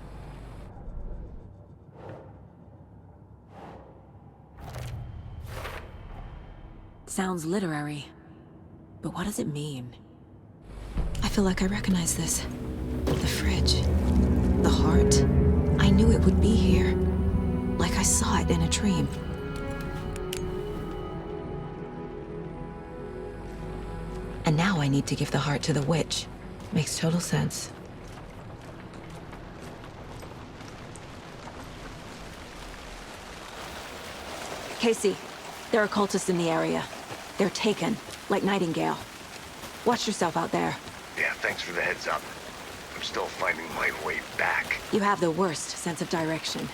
Sounds literary. But what does it mean? I feel like I recognize this. The fridge. The heart. I knew it would be here. Like I saw it in a dream. And now I need to give the heart to the witch. Makes total sense. Casey, there are cultists in the area. They're taken, like Nightingale. Watch yourself out there. Yeah, thanks for the heads up. I'm still finding my way back. You have the worst sense of direction.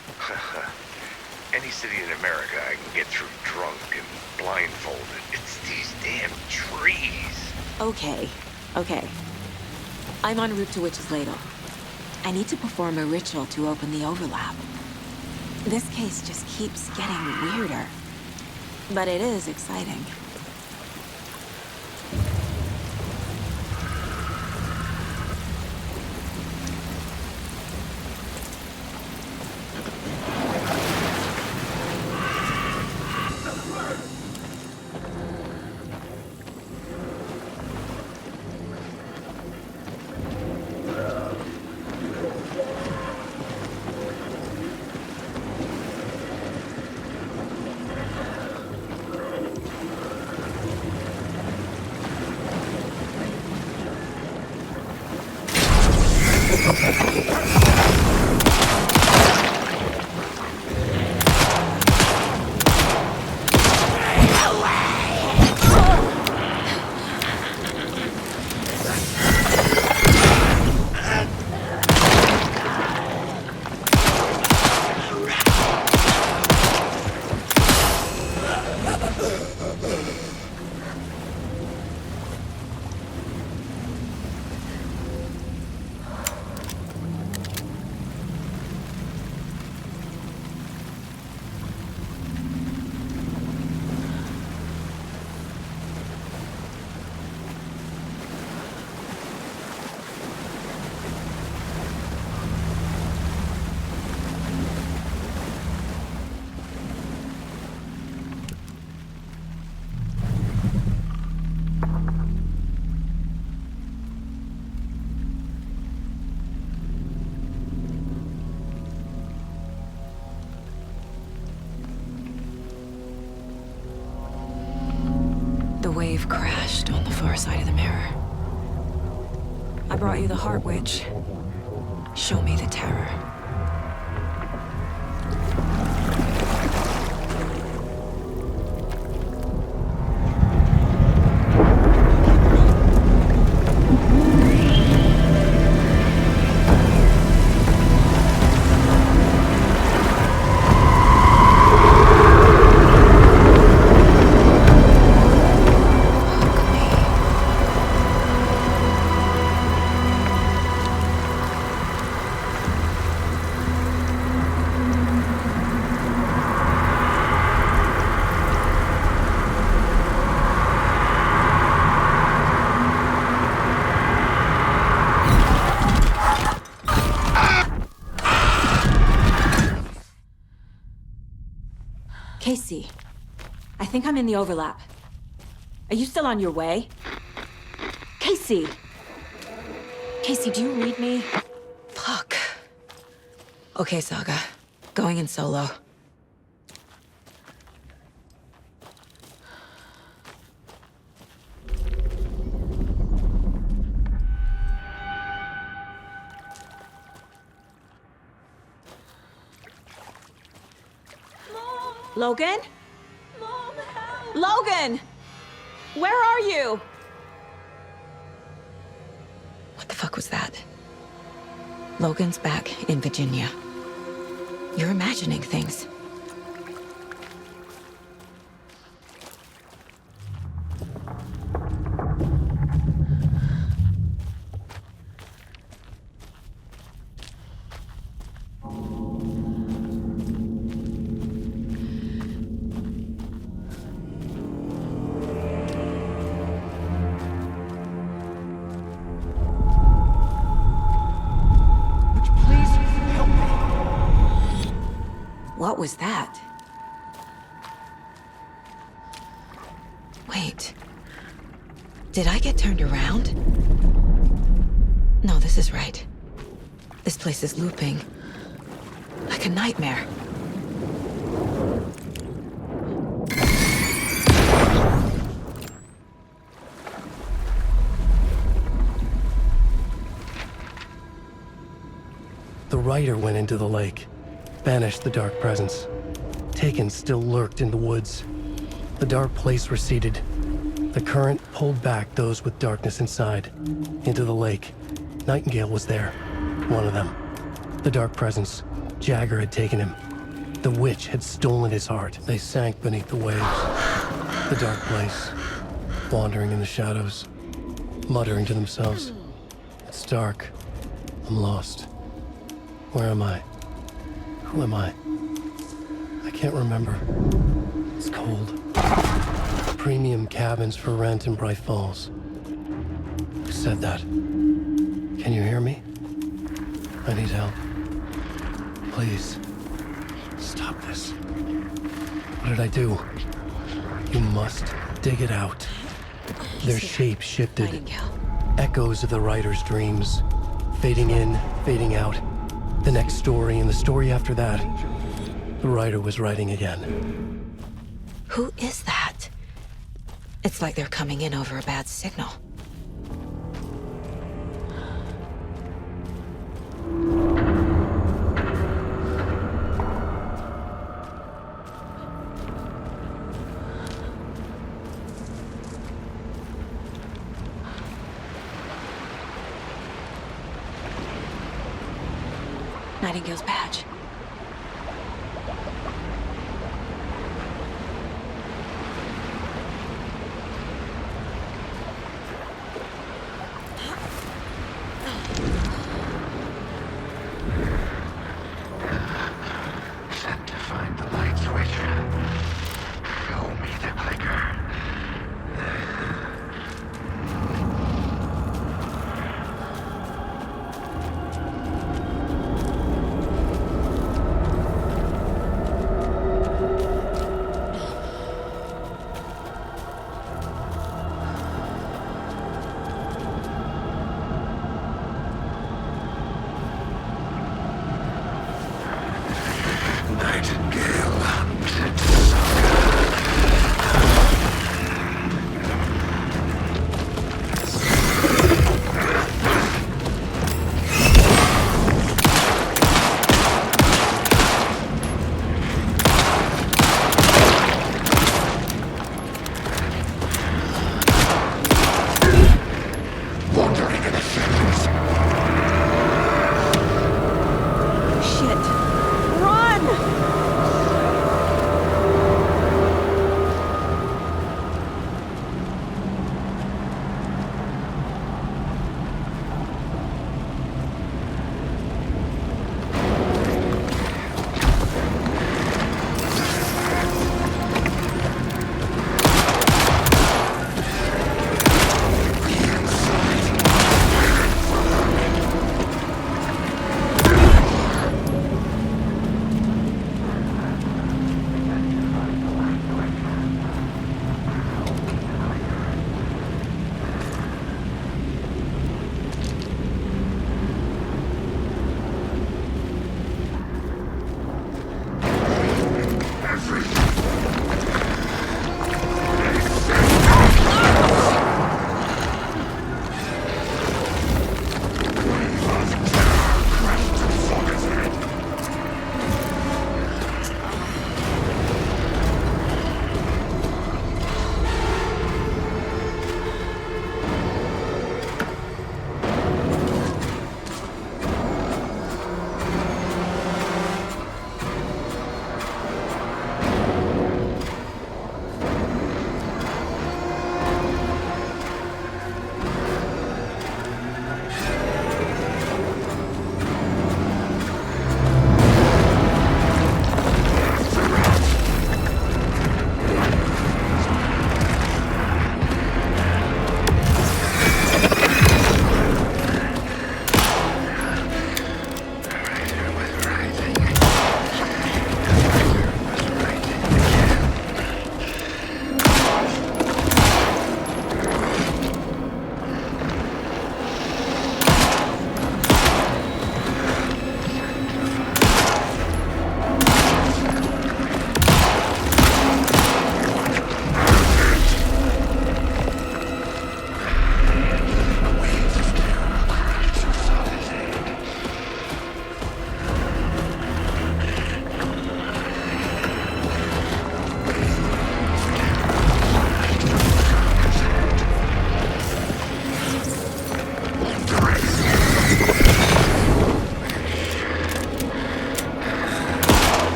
Any city in America I can get through drunk and blindfolded. It's these damn trees. Okay. I'm en route to Witch's Ladle. I need to perform a ritual to open the overlap. This case just keeps getting weirder. But it is exciting. You've crashed on the far side of the mirror. I brought you the Heart Witch. Show me the terror. Casey, I think I'm in the overlap. Are you still on your way? Casey! Casey, do you read me? Fuck. Okay, Saga. Going in solo. Logan? Mom, help! Logan! Where are you? What the fuck was that? Logan's back in Virginia. You're imagining things. What was that? Wait. Did I get turned around? No, this is right. This place is looping. Like a nightmare. The rider went into the lake, banished the dark presence. Taken still lurked in the woods. The dark place receded. The current pulled back those with darkness inside, into the lake. Nightingale was there, one of them. The dark presence, Jagger had taken him. The witch had stolen his heart. They sank beneath the waves. The dark place, wandering in the shadows, muttering to themselves. It's dark. I'm lost. Where am I? Who am I? I can't remember. It's cold. Premium cabins for rent in Bright Falls. Who said that? Can you hear me? I need help. Please. Stop this. What did I do? You must dig it out. Their shape shifted. Nightingale. Echoes of the writer's dreams. Fading in, fading out. The next story and the story after that. The writer was writing again. Who is that? It's like they're coming in over a bad signal. Nightingale's badge. Set to find the light switch. Show me the clicker.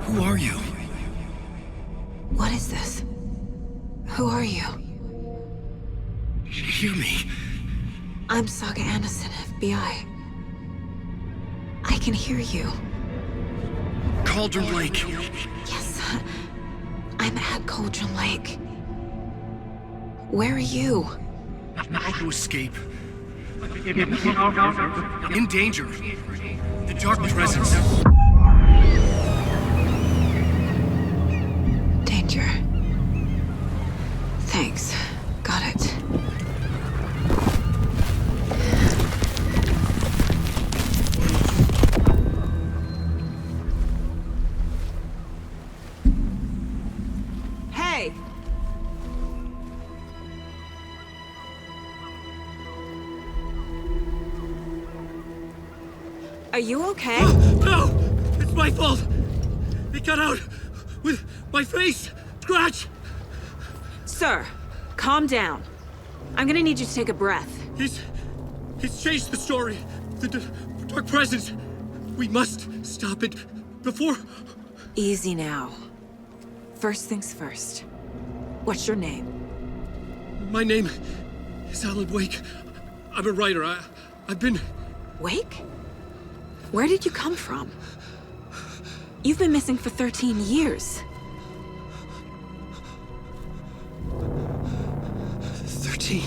Who are you? What is this? Who are you? Hear me. I'm Saga Anderson, FBI. I can hear you. Cauldron Lake. Yes, I'm at Cauldron Lake. Where are you? How to escape. In danger. The dark presence. Danger. Thanks. Got it. Hey! Are you okay? No! It's my fault! It got out with my face! Scratch! Sir, calm down. I'm gonna need you to take a breath. He's changed the story. The dark presence. We must stop it before... Easy now. First things first. What's your name? My name is Alan Wake. I'm a writer. I've been... Wake? Where did you come from? You've been missing for 13 years. 13?